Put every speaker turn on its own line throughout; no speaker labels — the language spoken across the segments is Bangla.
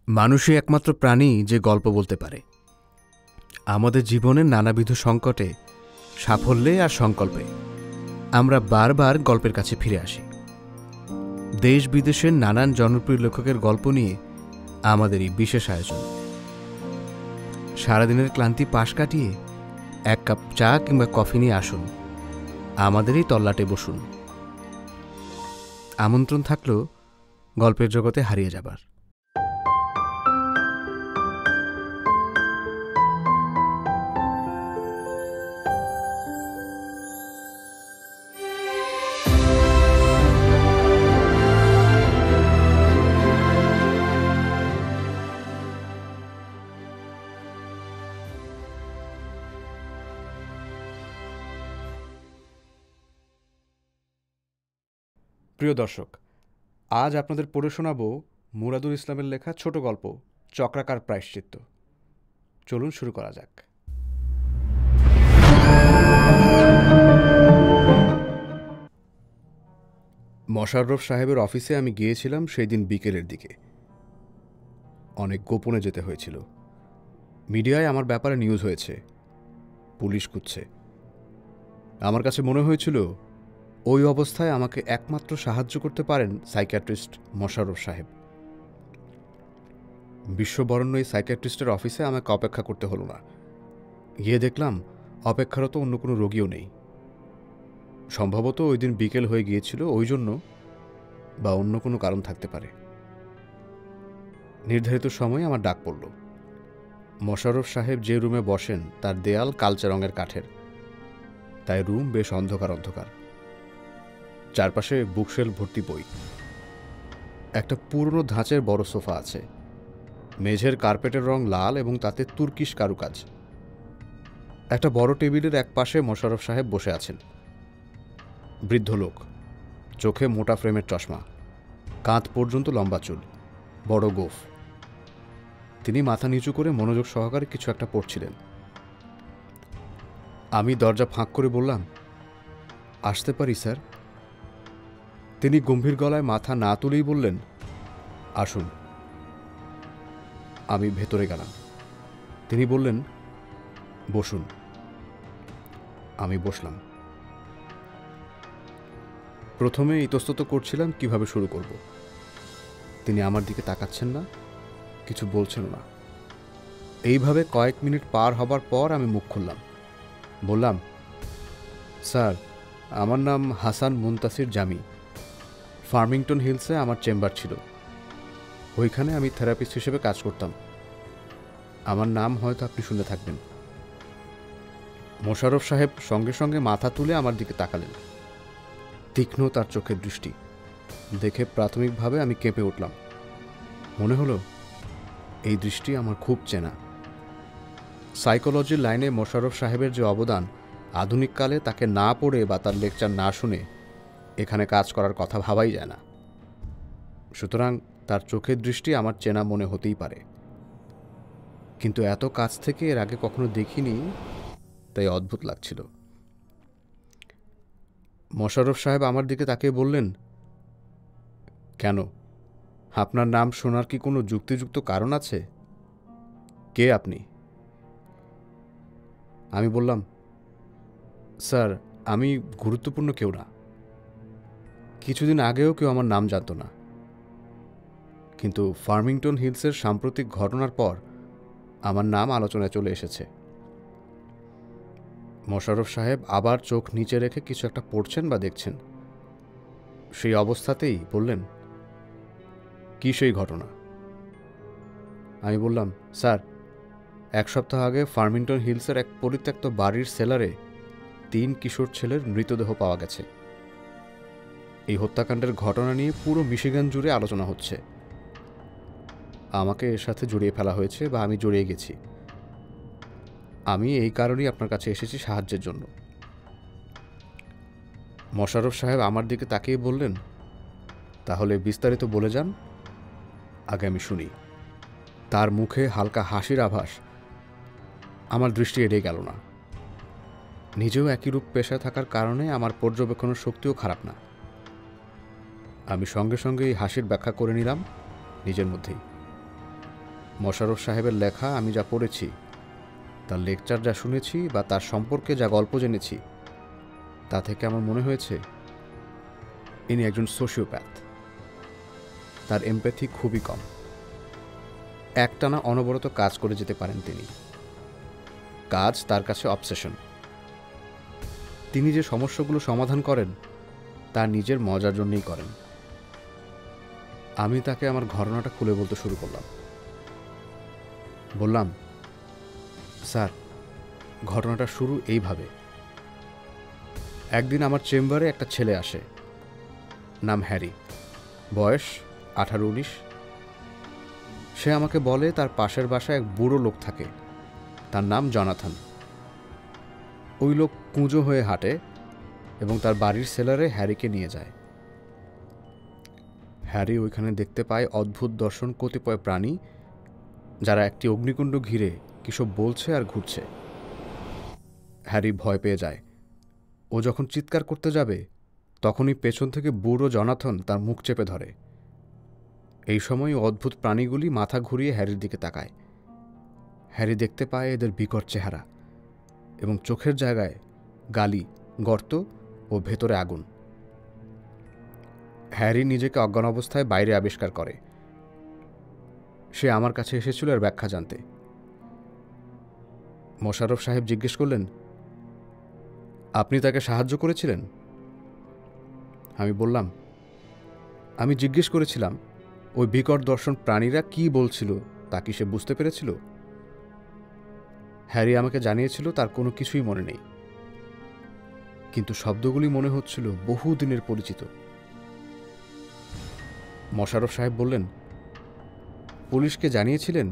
মানুষই একমাত্র প্রাণী যে গল্প বলতে পারে। আমাদের জীবনের নানাবিধ সংকটে, সাফল্যে আর সংকল্পে আমরা বারবার গল্পের কাছে ফিরে আসি। দেশ বিদেশের নানান জনপ্রিয় লেখকের গল্প নিয়ে আমাদের এই বিশেষ আয়োজন। সারাদিনের ক্লান্তি পাশ কাটিয়ে এক কাপ চা কিংবা কফি নিয়ে আসুন, আমাদের এই তল্লাটে বসুন। আমন্ত্রণ থাকলো গল্পের জগতে হারিয়ে যাবার।
প্রিয় দর্শক, আজ আপনাদের পড়ে শোনাব মুরাদুল ইসলামের লেখা ছোট গল্প চক্রাকার প্রায়শ্চিত্ত। চলুন শুরু করা যাক। মোশাররফ সাহেবের অফিসে আমি গিয়েছিলাম সেই দিন বিকেলের দিকে। অনেক গোপনে যেতে হয়েছিল। মিডিয়ায় আমার ব্যাপারে নিউজ হয়েছে, পুলিশ খুঁজছে। আমার কাছে মনে হয়েছিল ওই অবস্থায় আমাকে একমাত্র সাহায্য করতে পারেন সাইকিয়াট্রিস্ট মোশাররফ সাহেব। বিশ্ববরণ্য এই সাইকিয়াট্রিস্টের অফিসে আমাকে অপেক্ষা করতে হলো না। গিয়ে দেখলাম অপেক্ষারত অন্য কোনো রোগীও নেই। সম্ভবত ওই দিন বিকেল হয়ে গিয়েছিল, ওই জন্য বা অন্য কোনো কারণ থাকতে পারে। নির্ধারিত সময়ে আমার ডাক পড়ল। মোশাররফ সাহেব যে রুমে বসেন তার দেয়াল কালচে রঙের কাঠের, তাই রুম বেশ অন্ধকার অন্ধকার। চারপাশে বুকশেল ভর্তি বই। একটা পুরনো ধাঁচের বড় সোফা আছে। মেঝের কার্পেটের রং লাল এবং তাতে তুর্কিশ কারুকাজ। একটা বড় টেবিলের এক পাশে মোশাররফ সাহেব বসে আছেন। বৃদ্ধ লোক, চোখে মোটা ফ্রেমের চশমা, কাঁধ পর্যন্ত লম্বা চুল, বড় গোঁফ। তিনি মাথা নিচু করে মনোযোগ সহকারে কিছু একটা পড়ছিলেন। আমি দরজা ফাঁক করে বললাম, আসতে পারি স্যার? তিনি গম্ভীর গলায় মাথা না তুলেই বললেন, আসুন। আমি ভেতরে গেলাম। তিনি বললেন, বসুন। আমি বসলাম। প্রথমে ইতস্তত করছিলাম কিভাবে শুরু করব। তিনি আমার দিকে তাকাচ্ছেন না, কিছু বলছেন না। এইভাবে কয়েক মিনিট পার হবার পর আমি মুখ খুললাম। বললাম, স্যার, আমার নাম হাসান মুনতাসির জামি। ফার্মিংটন হিলসে আমার চেম্বার ছিল। ওইখানে আমি থেরাপিস্ট হিসেবে কাজ করতাম। আমার নাম হয়তো আপনি শুনে থাকবেন। মোশাররফ সাহেব সঙ্গে সঙ্গে মাথা তুলে আমার দিকে তাকালেন। তীক্ষ্ণ তার চোখের দৃষ্টি দেখে প্রাথমিকভাবে আমি কেঁপে উঠলাম। মনে হলো এই দৃষ্টি আমার খুব চেনা। সাইকোলজির লাইনে মোশাররফ সাহেবের যে অবদান, আধুনিককালে তাকে না পড়ে বা তার লেকচার না শুনে এখানে কাজ করার কথা ভাবাই যায় না। সুতরাং তার চোখের দৃষ্টি আমার চেনা মনে হতেই পারে, কিন্তু এত কাছ থেকে এর আগে কখনো দেখিনি, তাই অদ্ভুত লাগছিল। মোশাররফ সাহেব আমার দিকে তাকিয়ে বললেন, কেন, আপনার নাম শোনার কি কোনো যুক্তিযুক্ত কারণ আছে? কে আপনি? আমি বললাম, স্যার, আমি গুরুত্বপূর্ণ কেউ না। কিছুদিন আগেও কেউ আমার নাম জানত না, কিন্তু ফার্মিংটন হিলসের সাম্প্রতিক ঘটনার পর আমার নাম আলোচনায় চলে এসেছে। মোশাররফ সাহেব আবার চোখ নিচে রেখে কিছু একটা পড়ছেন বা দেখছেন। সেই অবস্থাতেই বললেন, কি সেই ঘটনা? আমি বললাম, স্যার, 1 সপ্তাহ আগে ফার্মিংটন হিলসের এক পরিত্যক্ত বাড়ির সেলারে 3 কিশোর ছেলের মৃতদেহ পাওয়া গেছে। এই হত্যাকাণ্ডের ঘটনা নিয়ে পুরো মিশিগান জুড়ে আলোচনা হচ্ছে। আমাকে এর সাথে জড়িয়ে ফেলা হয়েছে বা আমি জড়িয়ে গেছি। আমি এই কারণেই আপনার কাছে এসেছি সাহায্যের জন্য। মোশাররফ সাহেব আমার দিকে তাকিয়ে বললেন, তাহলে বিস্তারিত বলে যান, আগে আমি শুনি। তার মুখে হালকা হাসির আভাস। আমার দৃষ্টি এড়িয়ে গেল না। নিজেও একই রূপ পেশায় থাকার কারণে আমার পর্যবেক্ষণের শক্তিও খারাপ না। আমি সঙ্গে সঙ্গে এই হাসির ব্যাখ্যা করে নিলাম নিজের মধ্যেই। মোশাররফ সাহেবের লেখা আমি যা পড়েছি, তার লেকচার যা শুনেছি বা তার সম্পর্কে যা গল্প জেনেছি, তা থেকে আমার মনে হয়েছে ইনি একজন সোশিওপ্যাথ। তার এমপ্যাথি খুবই কম। একটানা অনবরত কাজ করে যেতে পারেন তিনি। কাজ তার কাছে অবসেশন। তিনি যে সমস্যাগুলো সমাধান করেন তা নিজের মজার জন্যই করেন। আমি তাকে আমার ঘটনাটা খুলে বলতে শুরু করলাম। বললাম, স্যার, ঘটনাটা শুরু এইভাবে। একদিন আমার চেম্বারে একটা ছেলে আসে, নাম হ্যারি, বয়স 18-19। সে আমাকে বলে তার পাশের বাসায় এক বুড়ো লোক থাকে, তার নাম জনাথন। ওই লোক কুঁজো হয়ে হাঁটে এবং তার বাড়ির সেলারে হ্যারিকে নিয়ে যায়। হ্যারি ওইখানে দেখতে পায় অদ্ভুত দর্শন কতিপয় প্রাণী, যারা একটি অগ্নিকুণ্ড ঘিরে কিসব বলছে আর ঘুরছে। হ্যারি ভয় পেয়ে যায়। ও যখন চিৎকার করতে যাবে তখনই পেছন থেকে বুড়ো জনাথন তার মুখ চেপে ধরে। এই সময় অদ্ভুত প্রাণীগুলি মাথা ঘুরিয়ে হ্যারির দিকে তাকায়। হ্যারি দেখতে পায় এদের বিকট চেহারা এবং চোখের জায়গায় গালি, গর্ত ও ভেতরে আগুন। হ্যারি নিজেকে অজ্ঞান অবস্থায় বাইরে আবিষ্কার করে। সে আমার কাছে এসেছিল এর ব্যাখ্যা জানতে। মোশাররফ সাহেব জিজ্ঞেস করলেন, আপনি তাকে সাহায্য করেছিলেন? আমি বললাম, আমি জিজ্ঞেস করেছিলাম ওই বিকট দর্শন প্রাণীরা কি বলছিল তা কি সে বুঝতে পেরেছিল? হ্যারি আমাকে জানিয়েছিল তার কোনো কিছুই মনে নেই, কিন্তু শব্দগুলি মনে হচ্ছিল বহুদিনের পরিচিত। মোশাররফ সাহেব বললেন, পুলিশকে জানিয়েছিলেন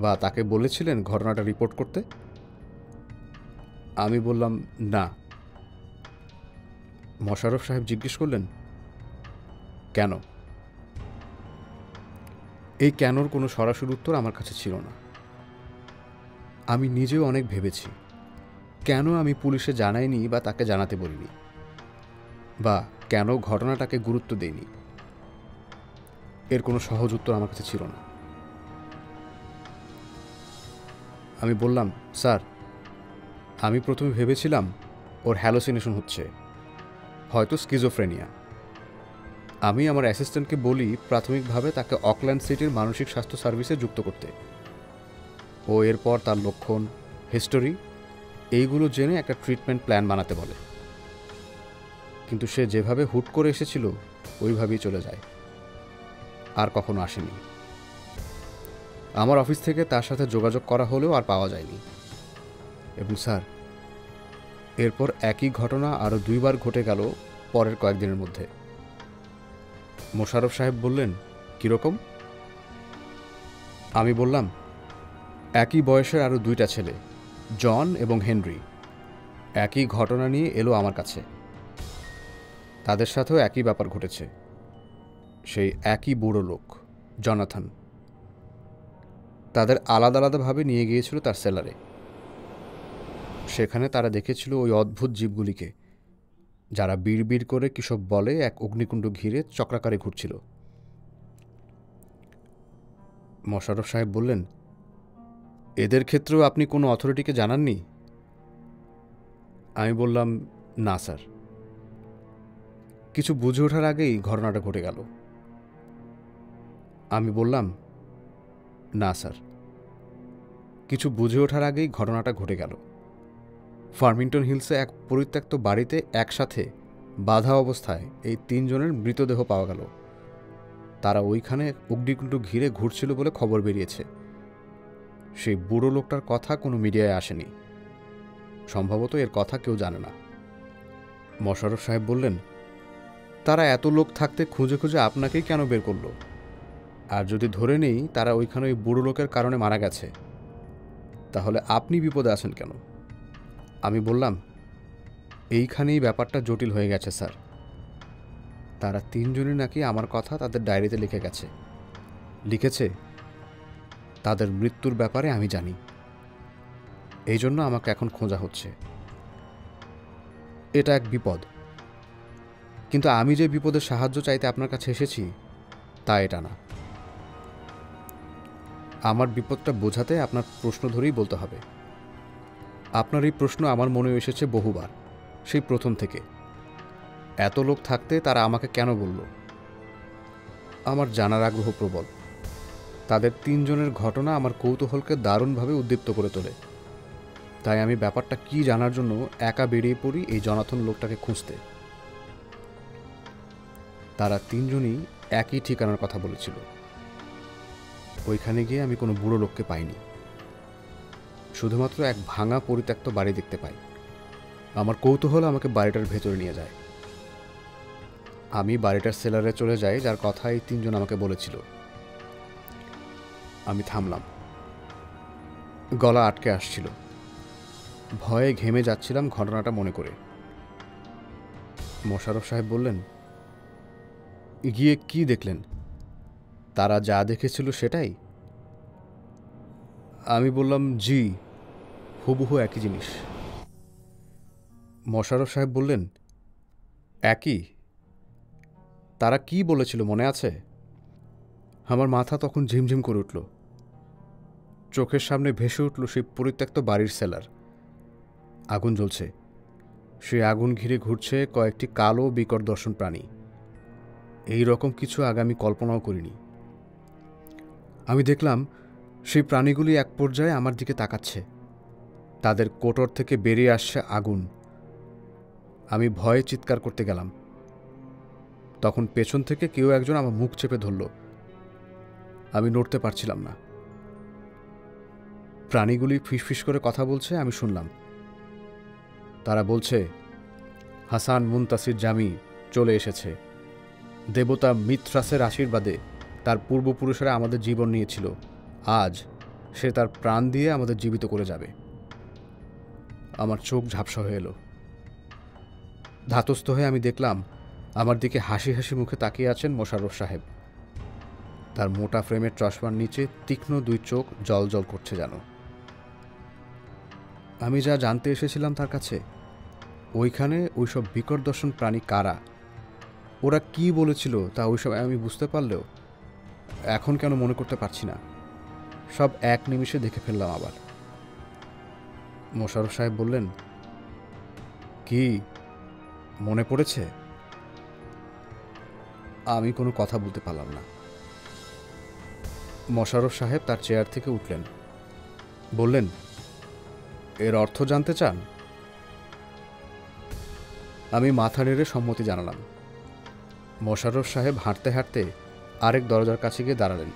বা তাকে বলেছিলেন ঘটনাটা রিপোর্ট করতে? আমি বললাম, না। মোশাররফ সাহেব জিজ্ঞেস করলেন, কেন? এই কেনর কোনো সরাসরি উত্তর আমার কাছে ছিল না। আমি নিজেও অনেক ভেবেছি কেন আমি পুলিশে জানাইনি বা তাকে জানাতে বলিনি, বা কেন ঘটনাটাকে গুরুত্ব দেইনি। এর কোনো সহজ উত্তর আমার কাছে ছিল না। আমি বললাম, স্যার, আমি প্রথমে ভেবেছিলাম ওর হ্যালোসিনেশন হচ্ছে, হয়তো স্কিজোফ্রেনিয়া। আমি আমার অ্যাসিস্ট্যান্টকে বলি প্রাথমিকভাবে তাকে অকল্যান্ড সিটির মানসিক স্বাস্থ্য সার্ভিসে যুক্ত করতে। ও এরপর তার লক্ষণ, হিস্টোরি এইগুলো জেনে একটা ট্রিটমেন্ট প্ল্যান বানাতে বলে। কিন্তু সে যেভাবে হুট করে এসেছিল ওইভাবেই চলে যায়, আর কখনো আসেনি। আমার অফিস থেকে তার সাথে যোগাযোগ করা হলেও আর পাওয়া যায়নি। এবং স্যার, এরপর একই ঘটনা আরও 2 বার ঘটে গেল পরের কয়েকদিনের মধ্যে। মোশাররফ সাহেব বললেন, কীরকম? আমি বললাম, একই বয়সের আরও 2টা ছেলে, জন এবং হেনরি, একই ঘটনা নিয়ে এলো আমার কাছে। তাদের সাথেও একই ব্যাপার ঘটেছে। সেই একই বুড়ো লোক জনাথন তাদের আলাদা আলাদাভাবে নিয়ে গিয়েছিল তার সেলারে। সেখানে তারা দেখেছিল ওই অদ্ভুত জীবগুলিকে, যারা বিড়বিড় করে কিসব বলে এক অগ্নিকুণ্ড ঘিরে চক্রাকারে ঘুরছিল। মোশাররফ সাহেব বললেন, এদের ক্ষেত্রেও আপনি কোনো অথরিটিকে জানাননি? আমি বললাম, না স্যার। কিছু বুঝে ওঠার আগেই ঘটনাটা ঘটে গেল। আমি বললাম, না স্যার। কিছু বুঝে ওঠার আগেই ঘটনাটা ঘটে গেল। ফার্মিংটন হিলসে এক পরিত্যক্ত বাড়িতে একসাথে বাঁধা অবস্থায় এই 3 জনের মৃতদেহ পাওয়া গেল। তারা ওইখানে অগ্নিকুণ্ড ঘিরে ঘুরছিল বলে খবর বেরিয়েছে। সেই বুড়ো লোকটার কথা কোনো মিডিয়ায় আসেনি। সম্ভবত এর কথা কেউ জানে না। মোশাররফ সাহেব বললেন, তারা এত লোক থাকতে খুঁজে খুঁজে আপনাকেই কেন বের করলো? আর যদি ধরে নেই তারা ওইখানে ওই বুড়ো লোকের কারণে মারা গেছে, তাহলে আপনি বিপদে আছেন কেন? আমি বললাম, এইখানেই ব্যাপারটা জটিল হয়ে গেছে স্যার। তারা 3 জনই নাকি আমার কথা তাদের ডায়েরিতে লিখেছে তাদের মৃত্যুর ব্যাপারে আমি জানি। এই জন্য আমাকে এখন খোঁজা হচ্ছে। এটা এক বিপদ, কিন্তু আমি যে বিপদের সাহায্য চাইতে আপনার কাছে এসেছি তা এটা না। আমার বিপদটা বোঝাতে আপনার প্রশ্ন ধরেই বলতে হবে। আপনার এই প্রশ্ন আমার মনে এসেছে বহুবার, সেই প্রথম থেকে। এত লোক থাকতে তারা আমাকে কেন বলল? আমার জানার আগ্রহ প্রবল। তাদের 3 জনের ঘটনা আমার কৌতূহলকে দারুণভাবে উদ্দীপ্ত করে তোলে। তাই আমি ব্যাপারটা কি জানার জন্য একা বেরিয়ে পড়ি এই জনাথন লোকটাকে খুঁজতে। তারা 3 জনই একই ঠিকানার কথা বলেছিল। ওইখানে গিয়ে আমি কোনো বুড়ো লোককে পাইনি, শুধুমাত্র এক ভাঙা পরিত্যক্ত বাড়ি দেখতে পাই। আমার কৌতূহল আমাকে বাড়িটার ভেতরে নিয়ে যায়। আমি বাড়িটার সেলারে চলে যাই, যার কথা এই 3 জন আমাকে বলেছিল। আমি থামলাম, গলা আটকে আসছিল, ভয়ে ঘেমে যাচ্ছিলাম ঘটনাটা মনে করে। মোশাররফ সাহেব বললেন, গিয়ে কি দেখলেন? তারা যা দেখেছিল সেটাই? আমি বললাম, জি, হুবহু একই জিনিস। মোশাররফ সাহেব বললেন, একই? তারা কি বলেছিল মনে আছে? আমার মাথা তখন ঝিমঝিম করে উঠল। চোখের সামনে ভেসে উঠল সেই পরিত্যক্ত বাড়ির সেলার। আগুন জ্বলছে, সেই আগুন ঘিরে ঘুরছে কয়েকটি কালো বিকট দর্শন প্রাণী। এই রকম কিছু আগে আমি কল্পনাও করিনি। আমি দেখলাম সেই প্রাণীগুলি এক পর্যায়ে আমার দিকে তাকাচ্ছে। তাদের কোটর থেকে বেরিয়ে আসছে আগুন। আমি ভয়ে চিৎকার করতে গেলাম। তখন পেছন থেকে কেউ একজন আমার মুখ চেপে ধরল। আমি নড়তে পারছিলাম না। প্রাণীগুলি ফিসফিস করে কথা বলছে, আমি শুনলাম। তারা বলছে, হাসান মুনতাসির জামি চলে এসেছে। দেবতা মিথ্রাসের আশীর্বাদে তার পূর্বপুরুষেরা আমাদের জীবন নিয়েছিল। আজ সে তার প্রাণ দিয়ে আমাদের জীবিত করে যাবে। আমার চোখ ঝাপসা হয়ে এলো। ধাতস্থ হয়ে আমি দেখলাম আমার দিকে হাসি হাসি মুখে তাকিয়ে আছেন মোশাররফ সাহেব। তার মোটা ফ্রেমের চশমার নিচে তীক্ষ্ণ 2 চোখ জল জল করছে যেন। আমি যা জানতে এসেছিলাম তার কাছে, ওইখানে ওইসব বিকট দর্শন প্রাণী কারা, ওরা কি বলেছিল তা ওই সময় আমি বুঝতে পারলেও এখন কেন মনে করতে পারছি না। সব এক নিমিষে দেখে ফেললাম আবার। মোশাররফ সাহেব বললেন, কি মনে পড়েছে? আমি কোনো কথা বলতে পারলাম না। মোশাররফ সাহেব তার চেয়ার থেকে উঠলেন, বললেন, এর অর্থ জানতে চান? আমি মাথা নেড়ে সম্মতি জানালাম। মোশাররফ সাহেব হাঁটতে হাঁটতে আরেক দরজার কাছে গিয়ে দাঁড়ালেন।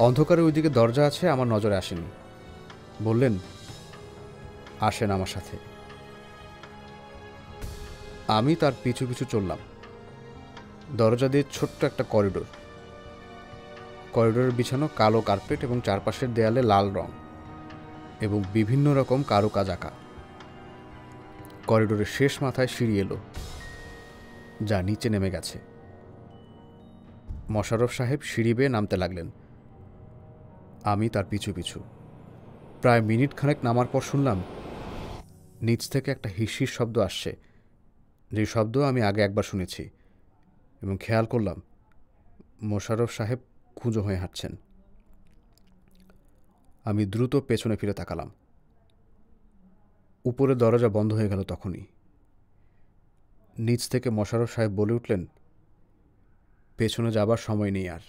অন্ধকারে ওইদিকে দরজা আছে আমার নজরে আসেনি। বললেন, আসেন আমার সাথে। আমি তার পিছু পিছু চললাম। দরজা দিয়ে ছোট্ট একটা করিডোর। করিডোরের বিছানো কালো কার্পেট এবং চারপাশের দেয়ালে লাল রং এবং বিভিন্ন রকম কারুকাজ আঁকা। করিডোরের শেষ মাথায় সিঁড়ি এলো, যা নিচে নেমে গেছে। মোশাররফ সাহেব সিঁড়ি বেয়ে নামতে লাগলেন, আমি তার পিছু পিছু। প্রায় মিনিট খানেক নামার পর শুনলাম নিচ থেকে একটা হিসির শব্দ আসছে, যে শব্দ আমি আগে একবার শুনেছি, এবং খেয়াল করলাম মোশাররফ সাহেব কুঁজো হয়ে হাঁটছেন। আমি দ্রুত পেছনে ফিরে তাকালাম। উপরে দরজা বন্ধ হয়ে গেল তখনই। নিচ থেকে মোশাররফ সাহেব বলে উঠলেন, পেছনে যাবার সময় নেই আর।